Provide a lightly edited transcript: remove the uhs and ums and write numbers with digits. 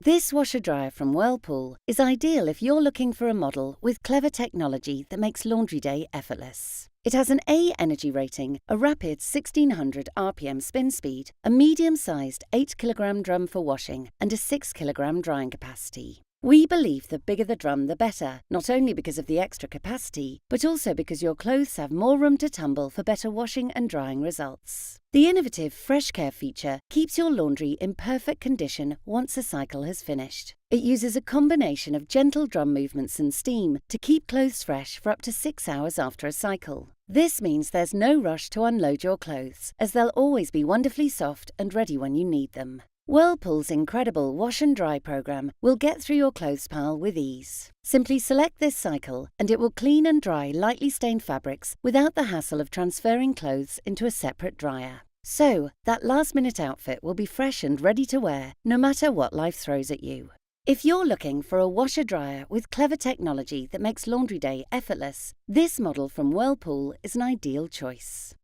This washer-dryer from Whirlpool is ideal if you're looking for a model with clever technology that makes laundry day effortless. It has an A energy rating, a rapid 1600 RPM spin speed, a medium-sized 8kg drum for washing, and a 6kg drying capacity. We believe the bigger the drum, the better, not only because of the extra capacity, but also because your clothes have more room to tumble for better washing and drying results. The innovative FreshCare feature keeps your laundry in perfect condition once a cycle has finished. It uses a combination of gentle drum movements and steam to keep clothes fresh for up to 6 hours after a cycle. This means there's no rush to unload your clothes, as they'll always be wonderfully soft and ready when you need them. Whirlpool's incredible wash and dry program will get through your clothes pile with ease. Simply select this cycle and it will clean and dry lightly stained fabrics without the hassle of transferring clothes into a separate dryer. So, that last-minute outfit will be fresh and ready to wear, no matter what life throws at you. If you're looking for a washer-dryer with clever technology that makes laundry day effortless, this model from Whirlpool is an ideal choice.